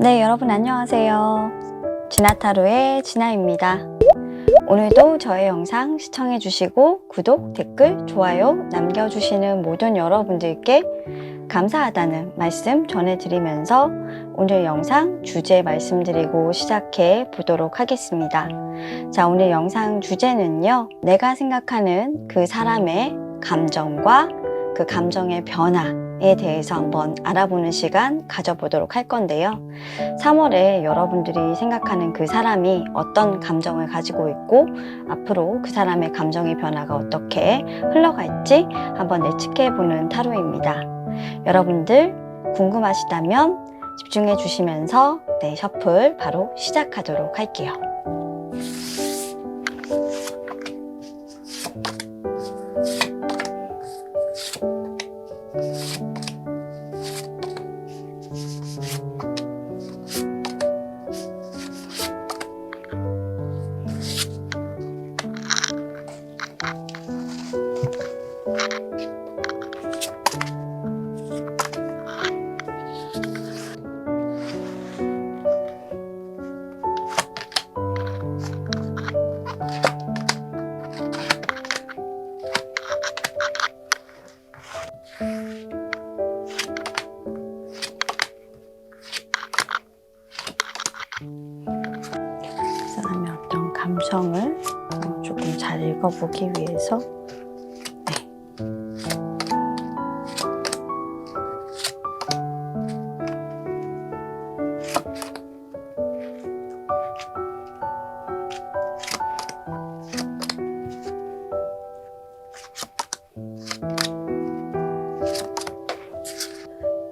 네, 여러분 안녕하세요. 진아타로의 진아입니다. 오늘도 저의 영상 시청해주시고 구독, 댓글, 좋아요 남겨주시는 모든 여러분들께 감사하다는 말씀 전해드리면서 오늘 영상 주제 말씀드리고 시작해 보도록 하겠습니다. 자, 오늘 영상 주제는요, 내가 생각하는 그 사람의 감정과 그 감정의 변화에 대해서 한번 알아보는 시간 가져보도록 할 건데요. 3월에 여러분들이 생각하는 그 사람이 어떤 감정을 가지고 있고 앞으로 그 사람의 감정의 변화가 어떻게 흘러갈지 한번 예측해보는 타로입니다. 여러분들 궁금하시다면 집중해 주시면서 셔플 바로 시작하도록 할게요. 사람의 어떤 감성을 조금 잘 읽어보기 위해서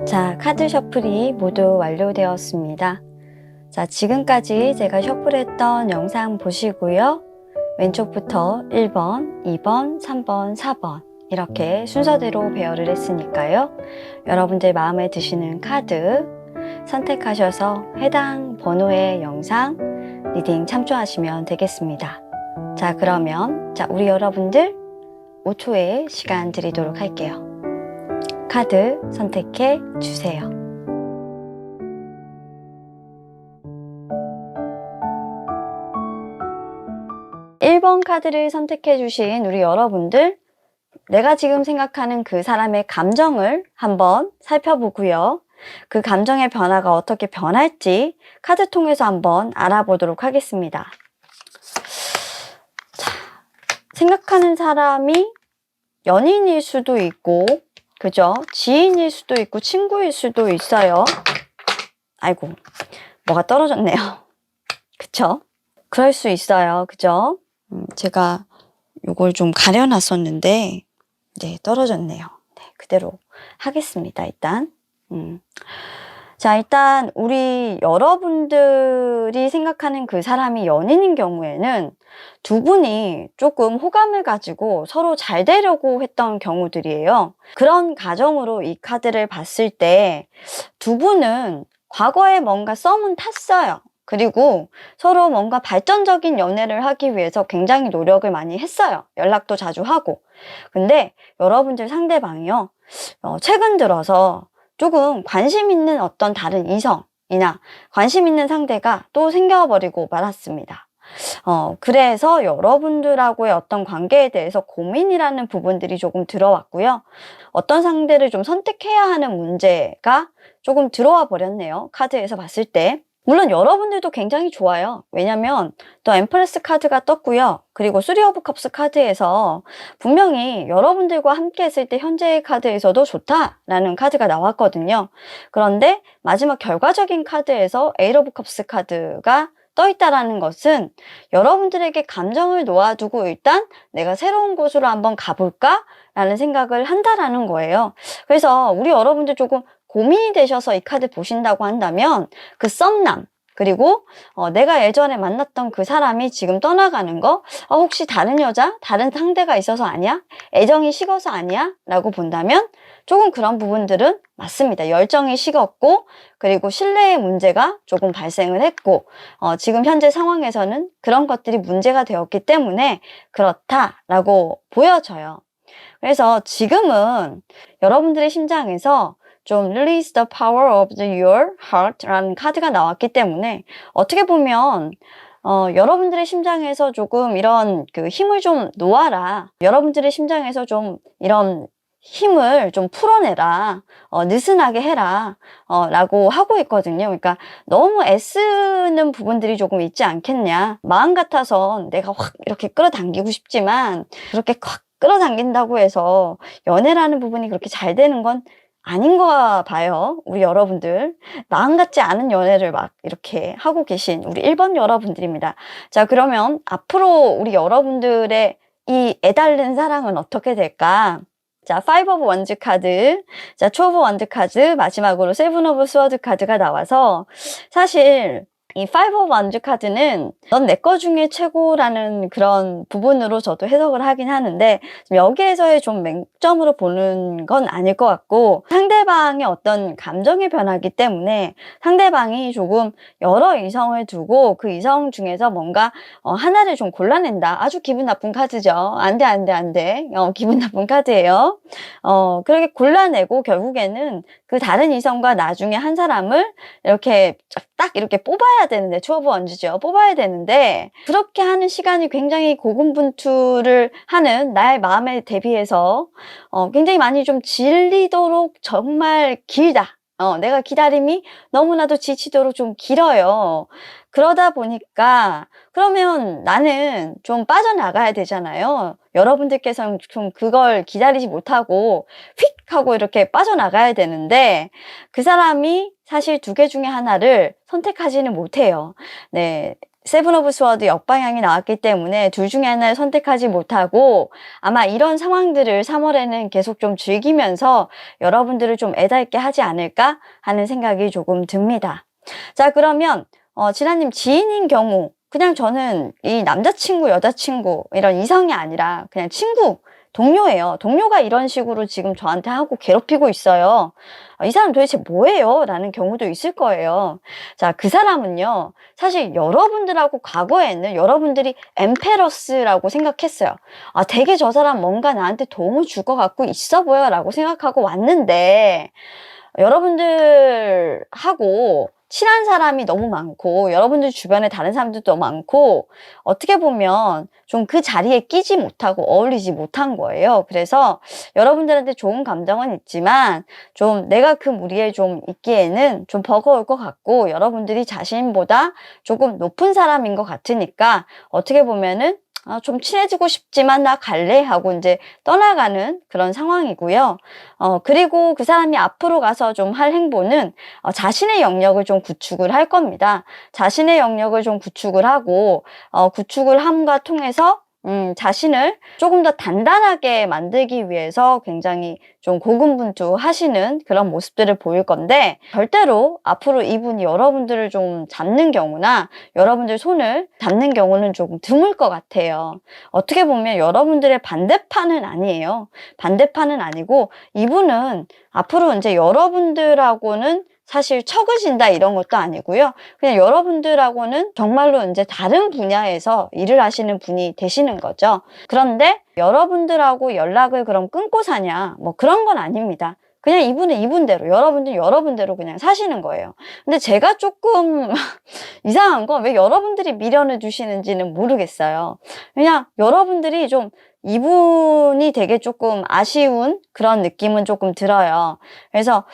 자, 카드 셔플이 모두 완료되었습니다. 자, 지금까지 제가 셔플했던 영상 보시고요. 왼쪽부터 1번, 2번, 3번, 4번 이렇게 순서대로 배열을 했으니까요. 여러분들 마음에 드시는 카드 선택하셔서 해당 번호의 영상 리딩 참조하시면 되겠습니다. 자, 그러면 우리 여러분들 5초의 시간 드리도록 할게요. 카드 선택해 주세요. 일 번 카드를 선택해 주신 우리 여러분들, 내가 지금 생각하는 그 사람의 감정을 한번 살펴보고요. 그 감정의 변화가 어떻게 변할지 카드 통해서 한번 알아보도록 하겠습니다. 자, 생각하는 사람이 연인일 수도 있고, 그죠? 지인일 수도 있고, 친구일 수도 있어요. 아이고, 뭐가 떨어졌네요. 그쵸? 그럴 수 있어요. 그죠? 제가 요걸 좀 가려놨었는데, 네, 떨어졌네요. 네, 그대로 하겠습니다, 일단. 자, 일단 우리 여러분들이 생각하는 그 사람이 연인인 경우에는 두 분이 조금 호감을 가지고 서로 잘 되려고 했던 경우들이에요. 그런 가정으로 이 카드를 봤을 때 두 분은 과거에 뭔가 썸은 탔어요. 그리고 서로 뭔가 발전적인 연애를 하기 위해서 굉장히 노력을 많이 했어요. 연락도 자주 하고. 근데 여러분들 상대방이요, 최근 들어서 조금 관심 있는 어떤 다른 이성이나 관심 있는 상대가 또 생겨버리고 말았습니다. 그래서 여러분들하고의 어떤 관계에 대해서 고민이라는 부분들이 조금 들어왔고요. 어떤 상대를 좀 선택해야 하는 문제가 조금 들어와 버렸네요. 카드에서 봤을 때. 물론 여러분들도 굉장히 좋아요. 왜냐면 또 엠프레스 카드가 떴고요. 그리고 3 오브 컵스 카드에서 분명히 여러분들과 함께 했을 때 현재의 카드에서도 좋다라는 카드가 나왔거든요. 그런데 마지막 결과적인 카드에서 8 오브 컵스 카드가 떠 있다라는 것은 여러분들에게 감정을 놓아두고 일단 내가 새로운 곳으로 한번 가볼까? 라는 생각을 한다라는 거예요. 그래서 우리 여러분들 조금 고민이 되셔서 이 카드 보신다고 한다면 그 썸남, 그리고 내가 예전에 만났던 그 사람이 지금 떠나가는 거, 혹시 다른 여자, 다른 상대가 있어서 아니야? 애정이 식어서 아니야? 라고 본다면 조금 그런 부분들은 맞습니다. 열정이 식었고, 그리고 신뢰의 문제가 조금 발생을 했고, 지금 현재 상황에서는 그런 것들이 문제가 되었기 때문에 그렇다라고 보여져요. 그래서 지금은 여러분들의 심장에서 좀 release the power of your heart라는 카드가 나왔기 때문에 어떻게 보면 여러분들의 심장에서 조금 이런 그 힘을 좀 놓아라. 여러분들의 심장에서 좀 이런 힘을 좀 풀어내라. 느슨하게 해라. 라고 하고 있거든요. 그러니까 너무 애쓰는 부분들이 조금 있지 않겠냐. 마음 같아선 내가 확 이렇게 끌어당기고 싶지만 그렇게 확 끌어당긴다고 해서 연애라는 부분이 그렇게 잘 되는 건 아닌가 봐요. 우리 여러분들. 마음 같지 않은 연애를 막 이렇게 하고 계신 우리 1번 여러분들입니다. 자, 그러면 앞으로 우리 여러분들의 이 애달른 사랑은 어떻게 될까? 자, 5 of Wands 카드, 자, 2 of Wands 카드, 마지막으로 7 of Swords 카드가 나와서 사실 이 5 of Wands 카드는 넌 내 거 중에 최고라는 그런 부분으로 저도 해석을 하긴 하는데 여기에서의 좀 맹점으로 보는 건 아닐 것 같고 상대방의 어떤 감정의 변화이기 때문에 상대방이 조금 여러 이성을 두고 그 이성 중에서 뭔가 하나를 좀 골라낸다. 아주 기분 나쁜 카드죠. 안 돼, 안 돼, 안 돼. 기분 나쁜 카드예요. 그렇게 골라내고 결국에는 그 다른 이성과 나중에 한 사람을 이렇게 딱 이렇게 뽑아야 되는데, 투 오브 원즈죠. 뽑아야 되는데 그렇게 하는 시간이 굉장히 고군분투를 하는 나의 마음에 대비해서 굉장히 많이 좀 질리도록 정말 길다. 내가 기다림이 너무나도 지치도록 좀 길어요. 그러다 보니까 그러면 나는 좀 빠져나가야 되잖아요. 여러분들께서는 좀 그걸 기다리지 못하고 휙 하고 이렇게 빠져나가야 되는데 그 사람이 사실 두 개 중에 하나를 선택하지는 못해요. 네. 세븐 오브 스워드 역방향이 나왔기 때문에 둘 중에 하나를 선택하지 못하고 아마 이런 상황들을 3월에는 계속 좀 즐기면서 여러분들을 좀 애달게 하지 않을까 하는 생각이 조금 듭니다. 자, 그러면 진아님 지인인 경우 그냥 저는 이 남자친구, 여자친구 이런 이성이 아니라 그냥 친구, 동료예요. 동료가 이런 식으로 지금 저한테 하고 괴롭히고 있어요. 이 사람 도대체 뭐예요? 라는 경우도 있을 거예요. 자, 그 사람은요. 사실 여러분들하고 과거에는 여러분들이 엠페러스라고 생각했어요. 아, 되게 저 사람 뭔가 나한테 도움을 줄 것 같고 있어 보여 라고 생각하고 왔는데 여러분들하고 친한 사람이 너무 많고 여러분들 주변에 다른 사람들도 많고 어떻게 보면 좀 그 자리에 끼지 못하고 어울리지 못한 거예요. 그래서 여러분들한테 좋은 감정은 있지만 좀 내가 그 무리에 좀 있기에는 좀 버거울 것 같고 여러분들이 자신보다 조금 높은 사람인 것 같으니까 어떻게 보면은 좀 친해지고 싶지만 나 갈래 하고 이제 떠나가는 그런 상황이고요. 그리고 그 사람이 앞으로 가서 좀 할 행보는 자신의 영역을 좀 구축을 할 겁니다. 자신의 영역을 좀 구축을 하고 구축을 함과 통해서 자신을 조금 더 단단하게 만들기 위해서 굉장히 좀 고군분투하시는 그런 모습들을 보일 건데 절대로 앞으로 이분이 여러분들을 좀 잡는 경우나 여러분들 손을 잡는 경우는 조금 드물 것 같아요. 어떻게 보면 여러분들의 반대판은 아니에요. 반대판은 아니고 이분은 앞으로 이제 여러분들하고는 사실 척을 진다 이런 것도 아니고요. 그냥 여러분들하고는 정말로 이제 다른 분야에서 일을 하시는 분이 되시는 거죠. 그런데 여러분들하고 연락을 그럼 끊고 사냐? 뭐 그런 건 아닙니다. 그냥 이분은 이분대로, 여러분들은 여러분대로 그냥 사시는 거예요. 근데 제가 조금 이상한 건 왜 여러분들이 미련을 주시는지는 모르겠어요. 그냥 여러분들이 좀 이분이 되게 조금 아쉬운 그런 느낌은 조금 들어요. 그래서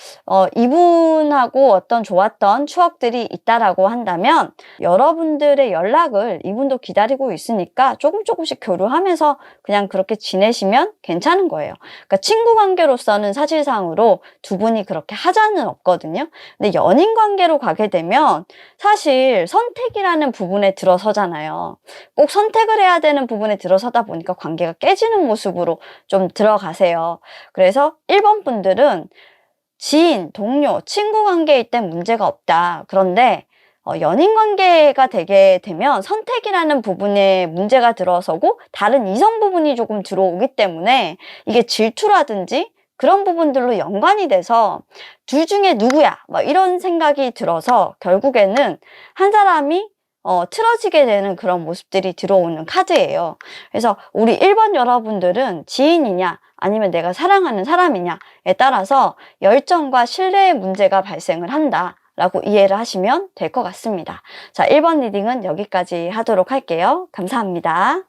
이분하고 어떤 좋았던 추억들이 있다라고 한다면 여러분들의 연락을 이분도 기다리고 있으니까 조금씩 교류하면서 그냥 그렇게 지내시면 괜찮은 거예요. 그러니까 친구 관계로서는 사실상으로 두 분이 그렇게 하자는 없거든요. 근데 연인 관계로 가게 되면 사실 선택이라는 부분에 들어서잖아요. 꼭 선택을 해야 되는 부분에 들어서다 보니까 관계가 깨지는 모습으로 좀 들어가세요. 그래서 1번 분들은 지인, 동료, 친구 관계일 땐 문제가 없다. 그런데 연인 관계가 되게 되면 선택이라는 부분에 문제가 들어서고 다른 이성 부분이 조금 들어오기 때문에 이게 질투라든지 그런 부분들로 연관이 돼서 둘 중에 누구야? 막 이런 생각이 들어서 결국에는 한 사람이 틀어지게 되는 그런 모습들이 들어오는 카드예요. 그래서 우리 1번 여러분들은 지인이냐 아니면 내가 사랑하는 사람이냐에 따라서 열정과 신뢰의 문제가 발생을 한다 라고 이해를 하시면 될 것 같습니다. 자, 1번 리딩은 여기까지 하도록 할게요. 감사합니다.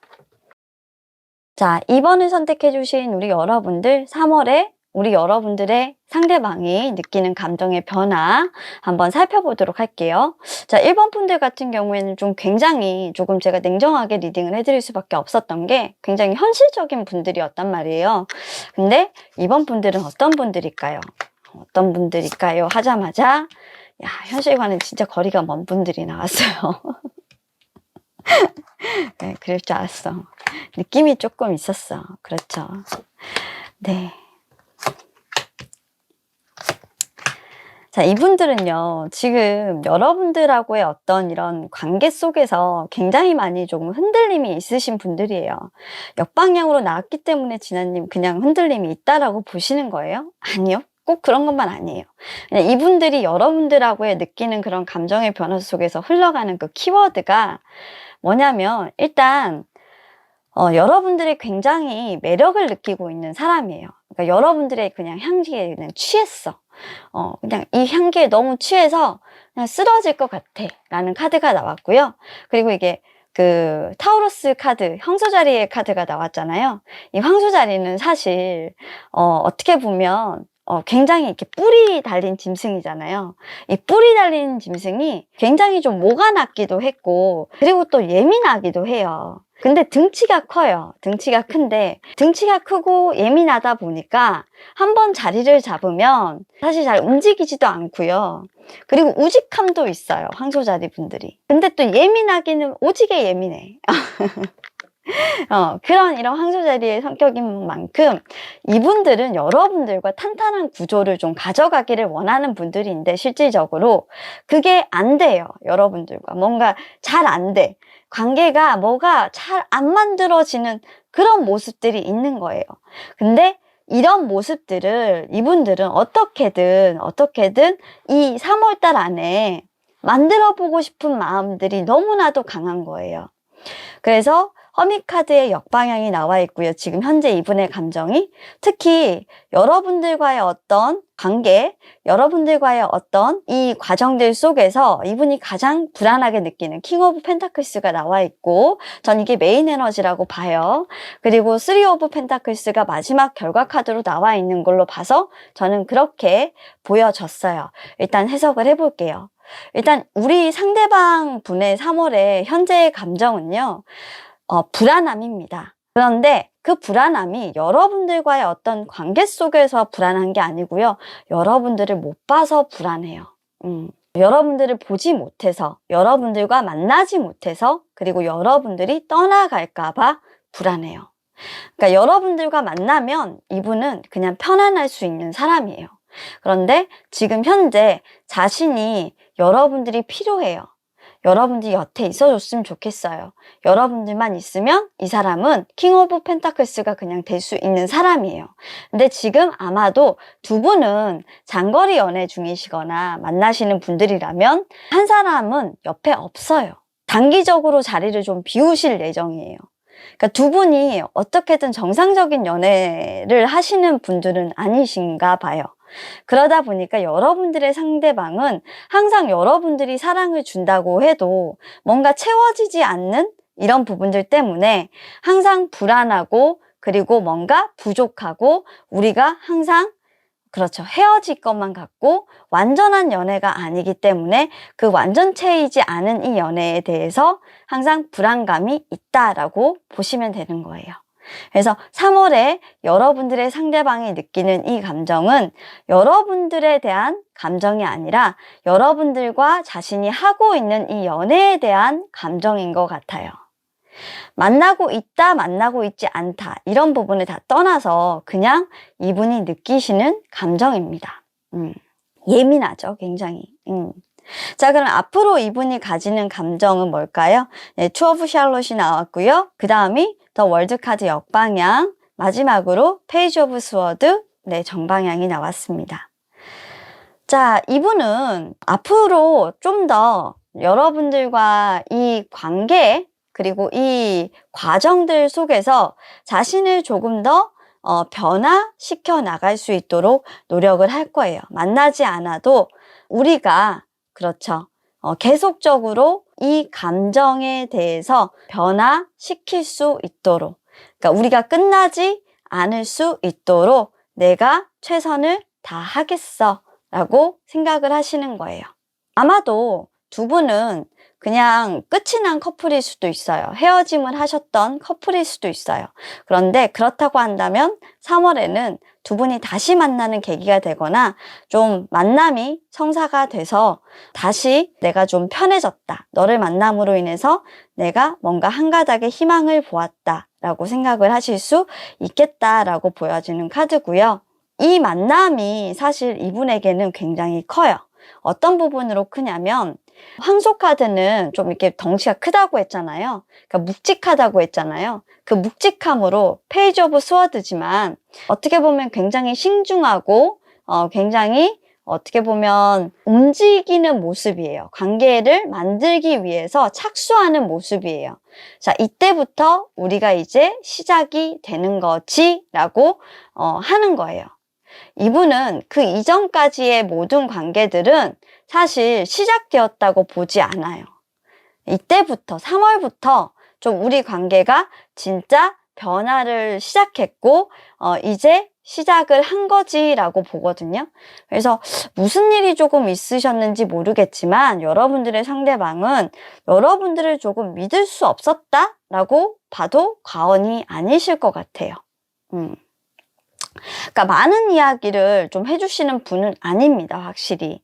자, 2번을 선택해 주신 우리 여러분들, 3월에 우리 여러분들의 상대방이 느끼는 감정의 변화 한번 살펴보도록 할게요. 자, 1번 분들 같은 경우에는 좀 굉장히 조금 제가 냉정하게 리딩을 해드릴 수밖에 없었던 게 굉장히 현실적인 분들이었단 말이에요. 근데 2번 분들은 어떤 분들일까요? 어떤 분들일까요? 하자마자 야, 현실과는 진짜 거리가 먼 분들이 나왔어요. 네, 그럴 줄 알았어. 느낌이 조금 있었어. 그렇죠. 네. 자, 이분들은요, 지금 여러분들하고의 어떤 이런 관계 속에서 굉장히 많이 조금 흔들림이 있으신 분들이에요. 역방향으로 나왔기 때문에 진아님 그냥 흔들림이 있다라고 보시는 거예요? 아니요. 꼭 그런 것만 아니에요. 그냥 이분들이 여러분들하고의 느끼는 그런 감정의 변화 속에서 흘러가는 그 키워드가 뭐냐면, 일단 여러분들이 굉장히 매력을 느끼고 있는 사람이에요. 그러니까 여러분들의 그냥 향기에 그냥 취했어. 그냥 이 향기에 너무 취해서 그냥 쓰러질 것 같아 라는 카드가 나왔고요. 그리고 이게 그 타우러스 카드, 황소자리의 카드가 나왔잖아요. 이 황소자리는 사실 어떻게 보면 굉장히 이렇게 뿔이 달린 짐승이잖아요. 이 뿔이 달린 짐승이 굉장히 좀 모가 났기도 했고, 그리고 또 예민하기도 해요. 근데 등치가 커요. 등치가 큰데, 등치가 크고 예민하다 보니까 한번 자리를 잡으면 사실 잘 움직이지도 않고요. 그리고 우직함도 있어요, 황소자리 분들이. 근데 또 예민하기는 오지게 예민해. 그런 이런 황소자리의 성격인 만큼 이분들은 여러분들과 탄탄한 구조를 좀 가져가기를 원하는 분들인데, 실질적으로 그게 안 돼요. 여러분들과 뭔가 잘 안 돼. 관계가 뭐가 잘 안 만들어지는 그런 모습들이 있는 거예요. 근데 이런 모습들을 이분들은 어떻게든 이 3월달 안에 만들어 보고 싶은 마음들이 너무나도 강한 거예요. 그래서 허미카드의 역방향이 나와 있고요. 지금 현재 이분의 감정이, 특히 여러분들과의 어떤 관계, 여러분들과의 어떤 이 과정들 속에서 이분이 가장 불안하게 느끼는 킹 오브 펜타클스가 나와 있고, 전 이게 메인 에너지라고 봐요. 그리고 3 오브 펜타클스가 마지막 결과 카드로 나와 있는 걸로 봐서 저는 그렇게 보여졌어요. 일단 해석을 해볼게요. 일단 우리 상대방 분의 3월의 현재의 감정은요, 불안함입니다. 그런데 그 불안함이 여러분들과의 어떤 관계 속에서 불안한 게 아니고요. 여러분들을 못 봐서 불안해요. 여러분들을 보지 못해서, 여러분들과 만나지 못해서, 그리고 여러분들이 떠나갈까봐 불안해요. 그러니까 여러분들과 만나면 이분은 그냥 편안할 수 있는 사람이에요. 그런데 지금 현재 자신이 여러분들이 필요해요. 여러분들이 곁에 있어줬으면 좋겠어요. 여러분들만 있으면 이 사람은 킹 오브 펜타클스가 그냥 될 수 있는 사람이에요. 근데 지금 아마도 두 분은 장거리 연애 중이시거나 만나시는 분들이라면 한 사람은 옆에 없어요. 단기적으로 자리를 좀 비우실 예정이에요. 그러니까 두 분이 어떻게든 정상적인 연애를 하시는 분들은 아니신가 봐요. 그러다 보니까 여러분들의 상대방은 항상 여러분들이 사랑을 준다고 해도 뭔가 채워지지 않는 이런 부분들 때문에 항상 불안하고, 그리고 뭔가 부족하고, 우리가 항상 그렇죠, 헤어질 것만 같고 완전한 연애가 아니기 때문에 그 완전체이지 않은 이 연애에 대해서 항상 불안감이 있다라고 보시면 되는 거예요. 그래서 3월에 여러분들의 상대방이 느끼는 이 감정은 여러분들에 대한 감정이 아니라 여러분들과 자신이 하고 있는 이 연애에 대한 감정인 것 같아요. 만나고 있다, 만나고 있지 않다, 이런 부분을 다 떠나서 그냥 이분이 느끼시는 감정입니다. 예민하죠, 굉장히. 자, 그럼 앞으로 이분이 가지는 감정은 뭘까요? 네, 투 오브 샬롯이 나왔고요. 그 다음이 더 월드 카드 역방향, 마지막으로 페이지 오브 스워드, 네, 정방향이 나왔습니다. 자, 이분은 앞으로 좀 더 여러분들과 이 관계, 그리고 이 과정들 속에서 자신을 조금 더 변화시켜 나갈 수 있도록 노력을 할 거예요. 만나지 않아도 우리가 그렇죠. 계속적으로 이 감정에 대해서 변화시킬 수 있도록, 그러니까 우리가 끝나지 않을 수 있도록 내가 최선을 다하겠어 라고 생각을 하시는 거예요. 아마도 두 분은 그냥 끝이 난 커플일 수도 있어요. 헤어짐을 하셨던 커플일 수도 있어요. 그런데 그렇다고 한다면 3월에는 두 분이 다시 만나는 계기가 되거나 좀 만남이 성사가 돼서 다시 내가 좀 편해졌다. 너를 만남으로 인해서 내가 뭔가 한 가닥의 희망을 보았다 라고 생각을 하실 수 있겠다라고 보여지는 카드고요. 이 만남이 사실 이분에게는 굉장히 커요. 어떤 부분으로 크냐면 황소 카드는 좀 이렇게 덩치가 크다고 했잖아요. 그러니까 묵직하다고 했잖아요. 그 묵직함으로 페이지 오브 스워드지만 어떻게 보면 굉장히 신중하고 굉장히 어떻게 보면 움직이는 모습이에요. 관계를 만들기 위해서 착수하는 모습이에요. 자, 이때부터 우리가 이제 시작이 되는 거지 라고 하는 거예요. 이분은 그 이전까지의 모든 관계들은 사실 시작되었다고 보지 않아요. 이때부터 3월부터 좀 우리 관계가 진짜 변화를 시작했고 이제 시작을 한 거지라고 보거든요. 그래서 무슨 일이 조금 있으셨는지 모르겠지만 여러분들의 상대방은 여러분들을 조금 믿을 수 없었다라고 봐도 과언이 아니실 것 같아요. 그러니까 많은 이야기를 좀 해주시는 분은 아닙니다, 확실히.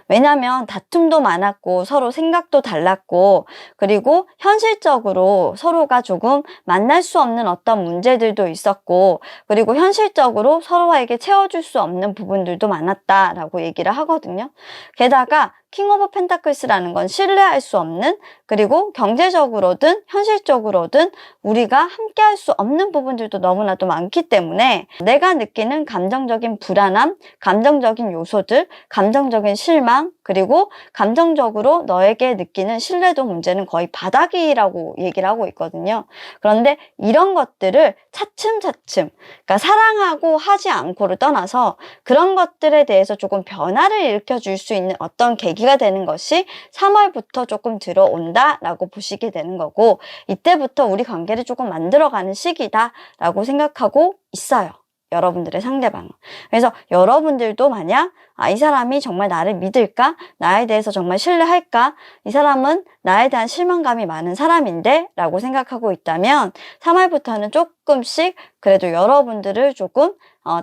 왜냐면 다툼도 많았고 서로 생각도 달랐고 그리고 현실적으로 서로가 조금 만날 수 없는 어떤 문제들도 있었고 그리고 현실적으로 서로에게 채워줄 수 없는 부분들도 많았다라고 얘기를 하거든요. 게다가 킹 오브 펜타클스라는 건 신뢰할 수 없는 그리고 경제적으로든 현실적으로든 우리가 함께 할 수 없는 부분들도 너무나도 많기 때문에 내가 느끼는 감정적인 불안함, 감정적인 요소들, 감정적인 실망 그리고 감정적으로 너에게 느끼는 신뢰도 문제는 거의 바닥이라고 얘기를 하고 있거든요. 그런데 이런 것들을 차츰차츰 그러니까 사랑하고 하지 않고를 떠나서 그런 것들에 대해서 조금 변화를 일으켜줄 수 있는 어떤 계기가 되는 것이 3월부터 조금 들어온다라고 보시게 되는 거고 이때부터 우리 관계를 조금 만들어가는 시기다라고 생각하고 있어요. 여러분들의 상대방은. 그래서 여러분들도 만약 이 사람이 정말 나를 믿을까? 나에 대해서 정말 신뢰할까? 이 사람은 나에 대한 실망감이 많은 사람인데? 라고 생각하고 있다면 3월부터는 조금씩 그래도 여러분들을 조금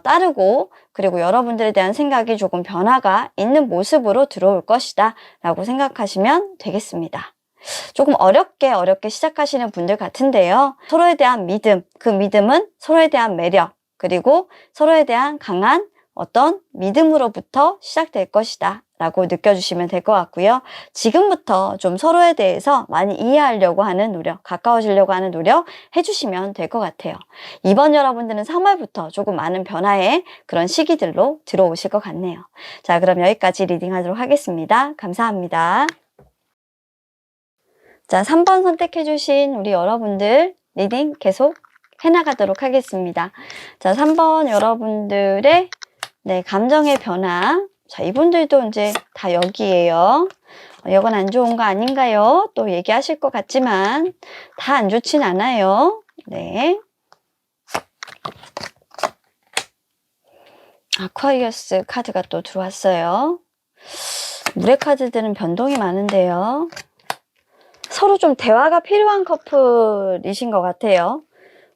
따르고 그리고 여러분들에 대한 생각이 조금 변화가 있는 모습으로 들어올 것이다 라고 생각하시면 되겠습니다. 조금 어렵게 시작하시는 분들 같은데요. 서로에 대한 믿음, 그 믿음은 서로에 대한 매력 그리고 서로에 대한 강한 어떤 믿음으로부터 시작될 것이다 라고 느껴주시면 될 것 같고요. 지금부터 좀 서로에 대해서 많이 이해하려고 하는 노력, 가까워지려고 하는 노력 해주시면 될 것 같아요. 이번 여러분들은 3월부터 조금 많은 변화의 그런 시기들로 들어오실 것 같네요. 자, 그럼 여기까지 리딩하도록 하겠습니다. 감사합니다. 자, 3번 선택해주신 우리 여러분들 리딩 계속 해나가도록 하겠습니다. 자, 3번 여러분들의 감정의 변화. 자, 이분들도 이제 다 여기에요. 이건 안 좋은 거 아닌가요? 또 얘기하실 것 같지만 다 안 좋진 않아요. 네. 아쿠아리어스 카드가 또 들어왔어요. 물의 카드들은 변동이 많은데요. 서로 좀 대화가 필요한 커플이신 것 같아요.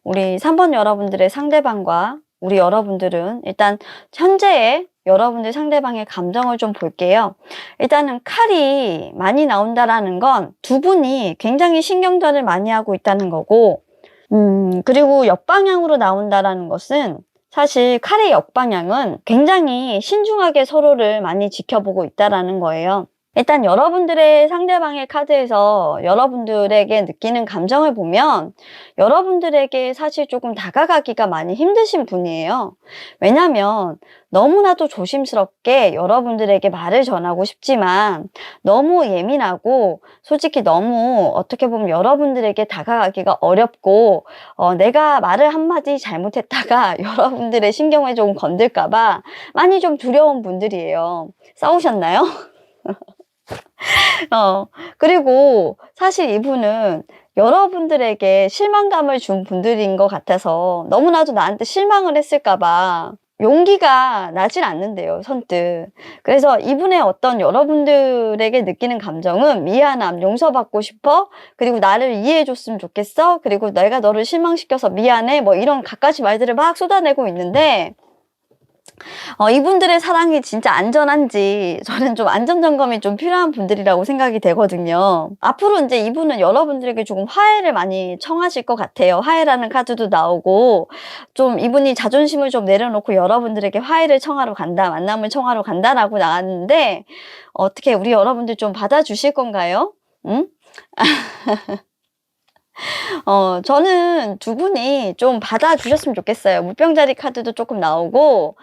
우리 3번 여러분들의 상대방과 우리 여러분들은 일단 현재의 여러분들 상대방의 감정을 좀 볼게요. 일단은 칼이 많이 나온다라는 건 두 분이 굉장히 신경전을 많이 하고 있다는 거고 그리고 역방향으로 나온다라는 것은 사실 칼의 역방향은 굉장히 신중하게 서로를 많이 지켜보고 있다라는 거예요. 일단 여러분들의 상대방의 카드에서 여러분들에게 느끼는 감정을 보면 여러분들에게 사실 조금 다가가기가 많이 힘드신 분이에요. 왜냐면 너무나도 조심스럽게 여러분들에게 말을 전하고 싶지만 너무 예민하고 솔직히 너무 어떻게 보면 여러분들에게 다가가기가 어렵고 내가 말을 한마디 잘못했다가 여러분들의 신경을 좀 건들까 봐 많이 좀 두려운 분들이에요. 싸우셨나요? 어 그리고 사실 이분은 여러분들에게 실망감을 준 분들인 것 같아서 너무나도 나한테 실망을 했을까 봐 용기가 나질 않는데요, 선뜻. 그래서 이분의 어떤 여러분들에게 느끼는 감정은 미안함, 용서받고 싶어, 그리고 나를 이해해 줬으면 좋겠어, 그리고 내가 너를 실망시켜서 미안해, 뭐 이런 갖가지 말들을 막 쏟아내고 있는데 이분들의 사랑이 진짜 안전한지 저는 좀 안전 점검이 좀 필요한 분들이라고 생각이 되거든요. 앞으로 이제 이분은 여러분들에게 조금 화해를 많이 청하실 것 같아요. 화해라는 카드도 나오고 좀 이분이 자존심을 좀 내려놓고 여러분들에게 화해를 청하러 간다, 만남을 청하러 간다라고 나왔는데 어떻게 우리 여러분들 좀 받아주실 건가요? 응? 저는 두 분이 좀 받아주셨으면 좋겠어요. 물병자리 카드도 조금 나오고,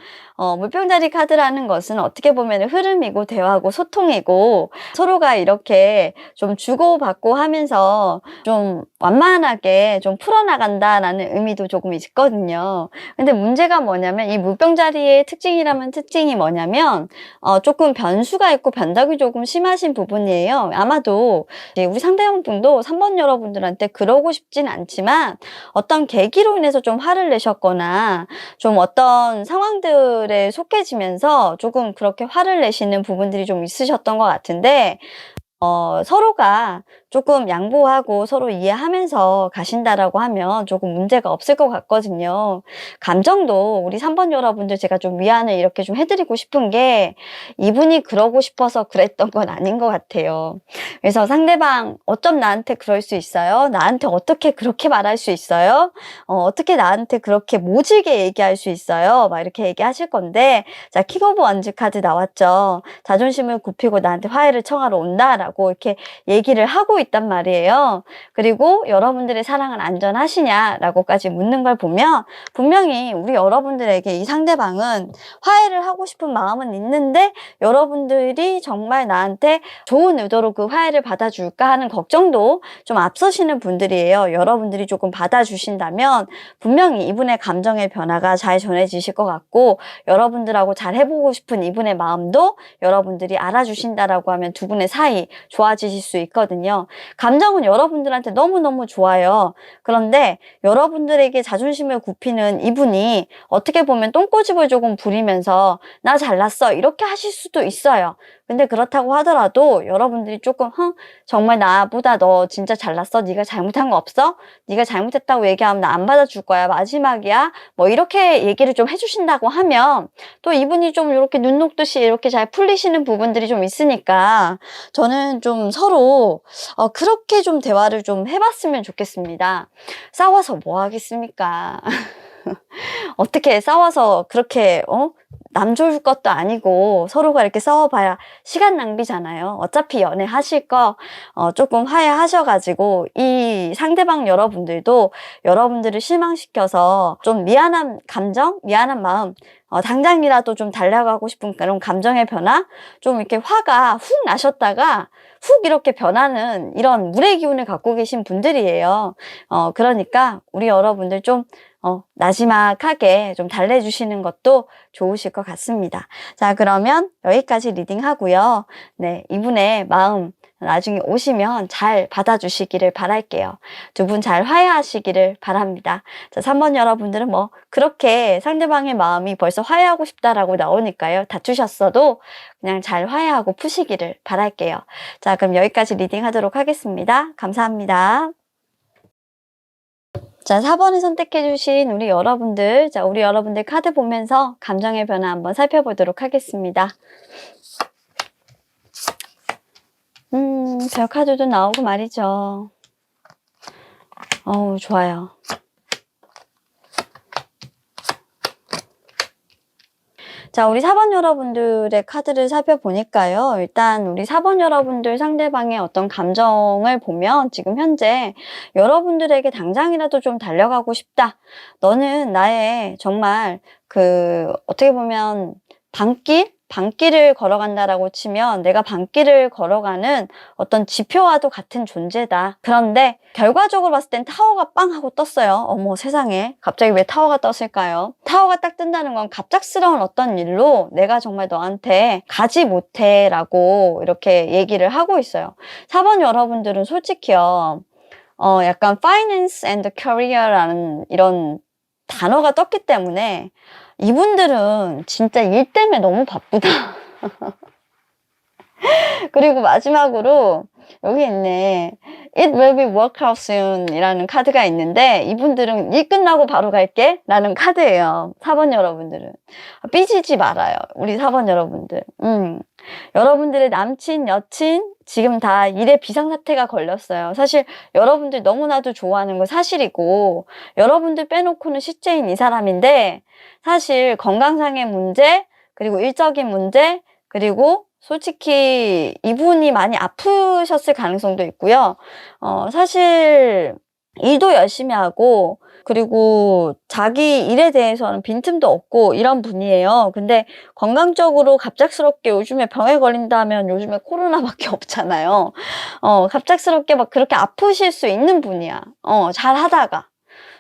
물병자리 카드라는 것은 어떻게 보면 흐름이고, 대화고, 소통이고, 서로가 이렇게 좀 주고받고 하면서 좀 완만하게 좀 풀어나간다라는 의미도 조금 있거든요. 근데 문제가 뭐냐면, 이 물병자리의 특징이라면 특징이 뭐냐면, 조금 변수가 있고, 변덕이 조금 심하신 부분이에요. 아마도 우리 상대방분도 3번 여러분들한테 그러고 싶진 않지만 어떤 계기로 인해서 좀 화를 내셨거나 좀 어떤 상황들에 속해지면서 조금 그렇게 화를 내시는 부분들이 좀 있으셨던 것 같은데 서로가 조금 양보하고 서로 이해하면서 가신다라고 하면 조금 문제가 없을 것 같거든요. 감정도 우리 3번 여러분들 제가 좀 위안을 이렇게 좀 해드리고 싶은 게 이분이 그러고 싶어서 그랬던 건 아닌 것 같아요. 그래서 상대방 어쩜 나한테 그럴 수 있어요? 나한테 어떻게 그렇게 말할 수 있어요? 어떻게 나한테 그렇게 모질게 얘기할 수 있어요? 막 이렇게 얘기하실 건데 자, 킹 오브 원즈 카드 나왔죠. 자존심을 굽히고 나한테 화해를 청하러 온다라고 이렇게 얘기를 하고 있단 말이에요. 그리고 여러분들의 사랑은 안전하시냐라고까지 묻는 걸 보면 분명히 우리 여러분들에게 이 상대방은 화해를 하고 싶은 마음은 있는데 여러분들이 정말 나한테 좋은 의도로 그 화해를 받아줄까 하는 걱정도 좀 앞서시는 분들이에요. 여러분들이 조금 받아주신다면 분명히 이분의 감정의 변화가 잘 전해지실 것 같고 여러분들하고 잘 해보고 싶은 이분의 마음도 여러분들이 알아주신다라고 하면 두 분의 사이 좋아지실 수 있거든요. 감정은 여러분들한테 너무너무 좋아요. 그런데 여러분들에게 자존심을 굽히는 이분이 어떻게 보면 똥꼬집을 조금 부리면서 나 잘났어 이렇게 하실 수도 있어요. 근데 그렇다고 하더라도 여러분들이 조금 정말 나보다 너 진짜 잘났어? 네가 잘못한 거 없어? 네가 잘못했다고 얘기하면 나 안 받아줄 거야. 마지막이야. 뭐 이렇게 얘기를 좀 해주신다고 하면 또 이분이 좀 이렇게 눈 녹듯이 이렇게 잘 풀리시는 부분들이 좀 있으니까 저는 좀 서로 그렇게 좀 대화를 좀 해봤으면 좋겠습니다. 싸워서 뭐 하겠습니까? 어떻게 싸워서 그렇게 남 좋을 것도 아니고 서로가 이렇게 싸워봐야 시간 낭비잖아요. 어차피 연애하실 거 조금 화해하셔가지고 이 상대방 여러분들도 여러분들을 실망시켜서 좀 미안한 감정, 미안한 마음 당장이라도 좀 달려가고 싶은 그런 감정의 변화, 좀 이렇게 화가 훅 나셨다가 훅 이렇게 변하는 이런 물의 기운을 갖고 계신 분들이에요. 그러니까 우리 여러분들 좀 나지막하게 좀 달래주시는 것도 좋으실 것 같습니다. 자, 그러면 여기까지 리딩 하고요. 네, 이분의 마음 나중에 오시면 잘 받아주시기를 바랄게요. 두 분 잘 화해하시기를 바랍니다. 자, 3번 여러분들은 뭐 그렇게 상대방의 마음이 벌써 화해하고 싶다라고 나오니까요. 다투셨어도 그냥 잘 화해하고 푸시기를 바랄게요. 자, 그럼 여기까지 리딩 하도록 하겠습니다. 감사합니다. 자, 4번을 선택해주신 우리 여러분들, 자, 우리 여러분들 카드 보면서 감정의 변화 한번 살펴보도록 하겠습니다. 별 카드도 나오고 말이죠. 좋아요. 자, 우리 4번 여러분들의 카드를 살펴보니까요. 일단 우리 4번 여러분들 상대방의 어떤 감정을 보면 지금 현재 여러분들에게 당장이라도 좀 달려가고 싶다. 너는 나의 정말 어떻게 보면 밤길을 걸어간다라고 치면 내가 밤길을 걸어가는 어떤 지표와도 같은 존재다. 그런데 결과적으로 봤을 땐 타워가 빵 하고 떴어요. 어머 세상에 갑자기 왜 타워가 떴을까요? 타워가 딱 뜬다는 건 갑작스러운 어떤 일로 내가 정말 너한테 가지 못해 라고 이렇게 얘기를 하고 있어요. 4번 여러분들은 솔직히요. 약간 finance and career라는 이런 단어가 떴기 때문에 이분들은 진짜 일 때문에 너무 바쁘다. 그리고 마지막으로 여기 있네. It will be work out soon 이라는 카드가 있는데 이분들은 일 끝나고 바로 갈게 라는 카드예요. 4번 여러분들은. 삐지지 말아요. 우리 4번 여러분들. 여러분들의 남친, 여친 지금 다 일에 비상사태가 걸렸어요. 사실 여러분들 너무나도 좋아하는 거 사실이고 여러분들 빼놓고는 실제인 이 사람인데 사실 건강상의 문제 그리고 일적인 문제 그리고 솔직히 이분이 많이 아프셨을 가능성도 있고요. 사실 일도 열심히 하고 그리고 자기 일에 대해서는 빈틈도 없고 이런 분이에요. 근데 건강적으로 갑작스럽게 요즘에 병에 걸린다면 요즘에 코로나밖에 없잖아요. 갑작스럽게 막 그렇게 아프실 수 있는 분이야. 잘 하다가.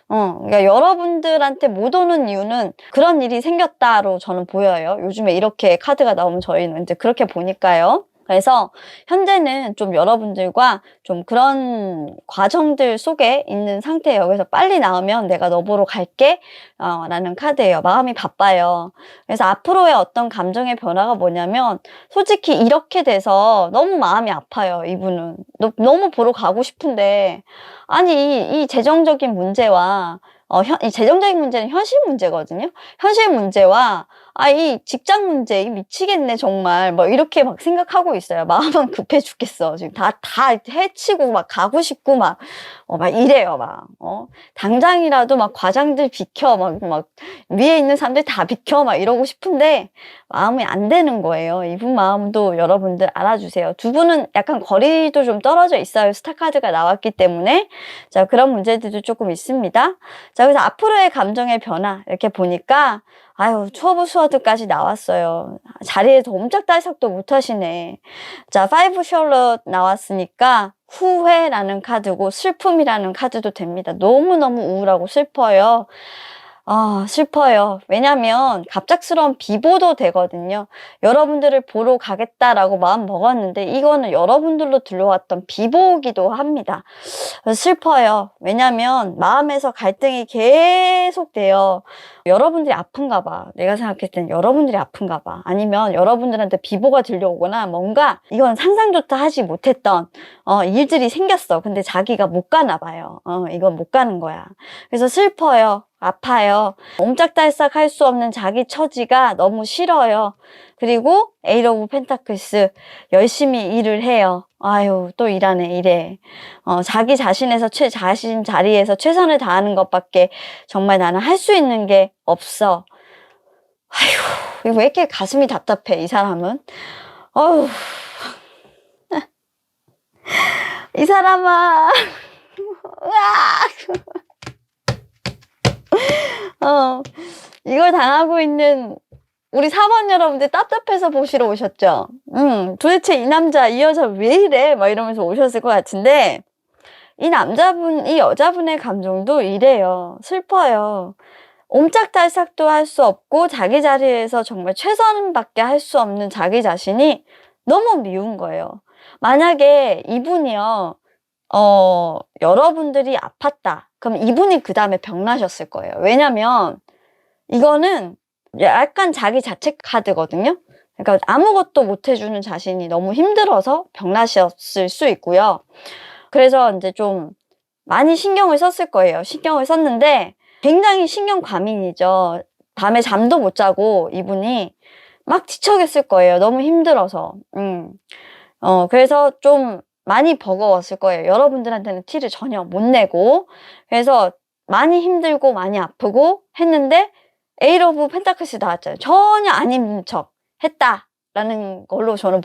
그러니까 여러분들한테 못 오는 이유는 그런 일이 생겼다로 저는 보여요. 요즘에 이렇게 카드가 나오면 저희는 이제 그렇게 보니까요. 그래서 현재는 좀 여러분들과 좀 그런 과정들 속에 있는 상태예요. 그래서 빨리 나오면 내가 너 보러 갈게 라는 카드예요. 마음이 바빠요. 그래서 앞으로의 어떤 감정의 변화가 뭐냐면 솔직히 이렇게 돼서 너무 마음이 아파요. 이분은 너무 보러 가고 싶은데 아니 이 재정적인 문제와 이 재정적인 문제는 현실 문제거든요. 현실 문제와 이 직장 문제, 이 미치겠네, 정말. 뭐, 이렇게 막 생각하고 있어요. 마음은 급해 죽겠어. 지금 다 해치고 막 가고 싶고 막 이래요, 막. 당장이라도 막 과장들 비켜, 막 위에 있는 사람들 다 비켜, 막 이러고 싶은데 마음이 안 되는 거예요. 이분 마음도 여러분들 알아주세요. 두 분은 약간 거리도 좀 떨어져 있어요. 스타카드가 나왔기 때문에. 자, 그런 문제들도 조금 있습니다. 자, 그래서 앞으로의 감정의 변화, 이렇게 보니까 아유, 투어브 스워드까지 나왔어요. 자리에서 옴짝달싹도 못하시네. 자, 파이브 셜럿 나왔으니까 후회라는 카드고 슬픔이라는 카드도 됩니다. 너무너무 우울하고 슬퍼요. 슬퍼요. 왜냐면 갑작스러운 비보도 되거든요. 여러분들을 보러 가겠다라고 마음 먹었는데 이거는 여러분들로 들려왔던 비보기도 합니다. 슬퍼요. 왜냐면 마음에서 갈등이 계속 돼요. 여러분들이 아픈가 봐. 내가 생각했을 땐 여러분들이 아픈가 봐. 아니면 여러분들한테 비보가 들려오거나 뭔가 이건 상상조차 하지 못했던 일들이 생겼어. 근데 자기가 못 가나 봐요. 이건 못 가는 거야. 그래서 슬퍼요. 아파요. 옴짝달싹 할 수 없는 자기 처지가 너무 싫어요. 그리고 에이트 오브 펜타클스 열심히 일을 해요. 아유, 또 일하네, 이래. 자기 자신에서 자신 자리에서 최선을 다하는 것밖에 정말 나는 할 수 있는 게 없어. 아휴, 왜 이렇게 가슴이 답답해, 이 사람은? 어휴. 이 사람아. 으악! 이걸 당하고 있는 우리 4번 여러분들 답답해서 보시러 오셨죠? 도대체 이 남자, 이 여자 왜 이래? 막 이러면서 오셨을 것 같은데, 이 여자분의 감정도 이래요. 슬퍼요. 옴짝달싹도 할 수 없고, 자기 자리에서 정말 최선밖에 할 수 없는 자기 자신이 너무 미운 거예요. 만약에 이분이요, 여러분들이 아팠다. 그럼 이분이 그 다음에 병나셨을 거예요. 왜냐면 이거는 약간 자기 자책 카드거든요. 그러니까 아무것도 못 해주는 자신이 너무 힘들어서 병나셨을 수 있고요. 그래서 이제 좀 많이 신경을 썼을 거예요. 신경을 썼는데 굉장히 신경 과민이죠. 밤에 잠도 못 자고 이분이 막 뒤척였을 거예요. 너무 힘들어서. 그래서 좀 많이 버거웠을 거예요. 여러분들한테는 티를 전혀 못 내고. 그래서 많이 힘들고 많이 아프고 했는데 에이트 오브 펜타클스 나왔잖아요. 전혀 안 힘든 척 했다라는 걸로 저는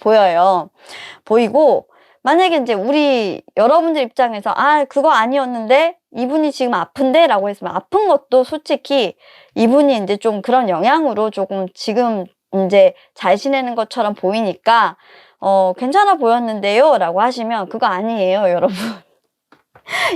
보이고, 만약에 이제 우리 여러분들 입장에서 그거 아니었는데 이분이 지금 아픈데 라고 했으면 아픈 것도 솔직히 이분이 이제 좀 그런 영향으로 조금 지금 이제 잘 지내는 것처럼 보이니까 괜찮아 보였는데요 라고 하시면 그거 아니에요, 여러분.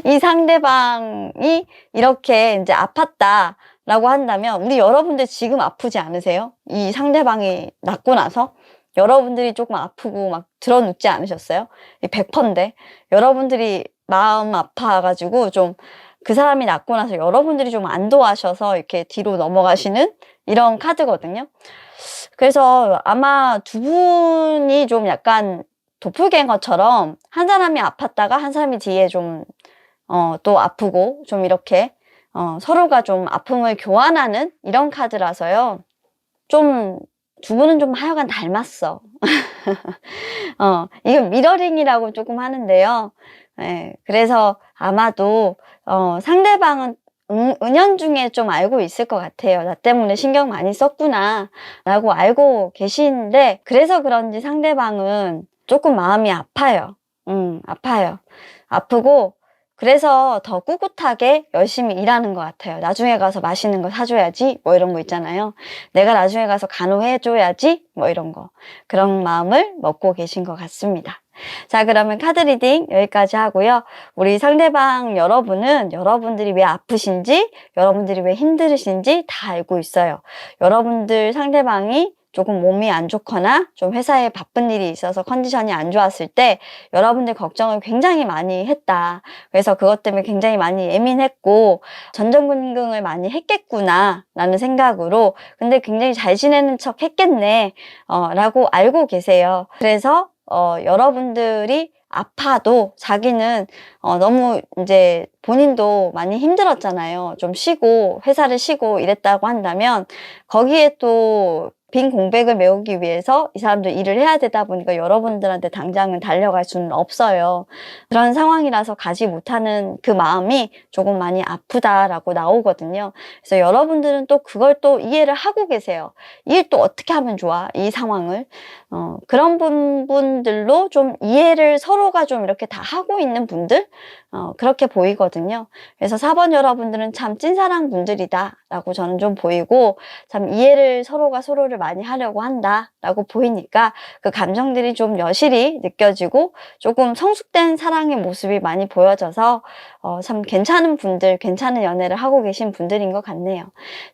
이 상대방이 이렇게 이제 아팠다 라고 한다면 우리 여러분들 지금 아프지 않으세요? 이 상대방이 낫고 나서 여러분들이 조금 아프고 막 드러눕지 않으셨어요? 이 100%인데 여러분들이 마음 아파가지고 좀 그 사람이 낫고 나서 여러분들이 좀 안도하셔서 이렇게 뒤로 넘어가시는 이런 카드거든요. 그래서 아마 두 분이 좀 약간 도플갱어처럼 한 사람이 아팠다가 한 사람이 뒤에 좀 또 아프고 좀 이렇게 서로가 좀 아픔을 교환하는 이런 카드라서요. 좀 두 분은 좀 하여간 닮았어. 이건 미러링이라고 조금 하는데요. 예, 그래서 아마도 상대방은 은연중에 좀 알고 있을 것 같아요. 나 때문에 신경 많이 썼구나 라고 알고 계시는데 그래서 그런지 상대방은 조금 마음이 아파요. 아파요. 아프고 그래서 더 꿋꿋하게 열심히 일하는 것 같아요. 나중에 가서 맛있는 거 사줘야지 뭐 이런 거 있잖아요. 내가 나중에 가서 간호해줘야지 뭐 이런 거. 그런 마음을 먹고 계신 것 같습니다. 자, 그러면 카드 리딩 여기까지 하고요. 우리 상대방 여러분은 여러분들이 왜 아프신지, 여러분들이 왜 힘들으신지 다 알고 있어요. 여러분들 상대방이 조금 몸이 안 좋거나 좀 회사에 바쁜 일이 있어서 컨디션이 안 좋았을 때 여러분들 걱정을 굉장히 많이 했다. 그래서 그것 때문에 굉장히 많이 예민했고 전전긍긍을 많이 했겠구나 라는 생각으로 근데 굉장히 잘 지내는 척 했겠네 라고 알고 계세요. 그래서 여러분들이 아파도 자기는 너무 이제 본인도 많이 힘들었잖아요. 좀 쉬고 회사를 쉬고 이랬다고 한다면 거기에 또 빈 공백을 메우기 위해서 이 사람들 일을 해야 되다 보니까 여러분들한테 당장은 달려갈 수는 없어요. 그런 상황이라서 가지 못하는 그 마음이 조금 많이 아프다라고 나오거든요. 그래서 여러분들은 또 그걸 또 이해를 하고 계세요. 이 일 또 어떻게 하면 좋아? 이 상황을. 그런 부분들로 좀 이해를 서로가 좀 이렇게 다 하고 있는 분들? 그렇게 보이거든요. 그래서 4번 여러분들은 참 찐사랑 분들이다 라고 저는 좀 보이고 참 이해를 서로가 서로를 많이 하려고 한다 라고 보이니까 그 감정들이 좀 여실히 느껴지고 조금 성숙된 사랑의 모습이 많이 보여져서 참 괜찮은 분들, 괜찮은 연애를 하고 계신 분들인 것 같네요.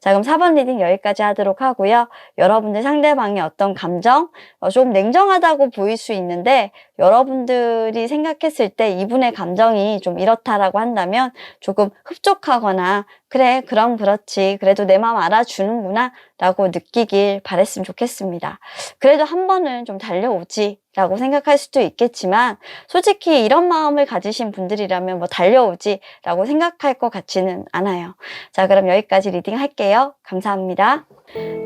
자, 그럼 4번 리딩 여기까지 하도록 하고요. 여러분들 상대방의 어떤 감정, 좀 냉정하다고 보일 수 있는데 여러분들이 생각했을 때 이분의 감정이 좀 이렇다라고 한다면 조금 흡족하거나 그래, 그럼 그렇지. 그래도 내 마음 알아주는구나 라고 느끼길 바랬으면 좋겠습니다. 그래도 한 번은 좀 달려오지 라고 생각할 수도 있겠지만 솔직히 이런 마음을 가지신 분들이라면 뭐 달려오지 라고 생각할 것 같지는 않아요. 자, 그럼 여기까지 리딩 할게요. 감사합니다.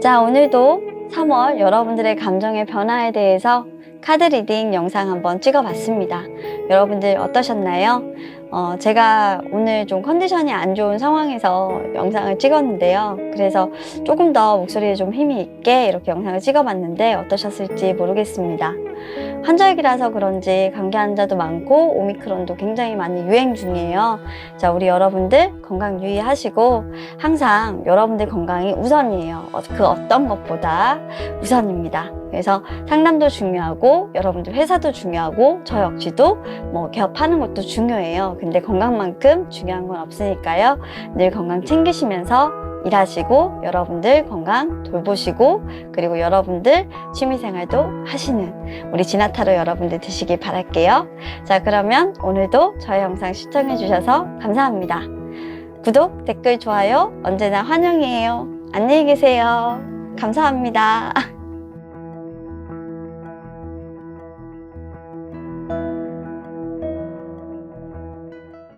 자, 오늘도 3월 여러분들의 감정의 변화에 대해서 카드 리딩 영상 한번 찍어봤습니다. 여러분들 어떠셨나요? 제가 오늘 좀 컨디션이 안 좋은 상황에서 영상을 찍었는데요. 그래서 조금 더 목소리에 좀 힘이 있게 이렇게 영상을 찍어봤는데 어떠셨을지 모르겠습니다. 환절기라서 그런지 감기 환자도 많고 오미크론도 굉장히 많이 유행 중이에요. 자, 우리 여러분들 건강 유의하시고 항상 여러분들 건강이 우선이에요. 그 어떤 것보다 우선입니다. 그래서 상담도 중요하고 여러분들 회사도 중요하고 저 역시도 뭐 개업하는 것도 중요해요. 근데 건강만큼 중요한 건 없으니까요. 늘 건강 챙기시면서 일하시고 여러분들 건강 돌보시고 그리고 여러분들 취미생활도 하시는 우리 지나타로 여러분들 되시길 바랄게요. 자, 그러면 오늘도 저의 영상 시청해 주셔서 감사합니다. 구독, 댓글, 좋아요 언제나 환영이에요. 안녕히 계세요. 감사합니다.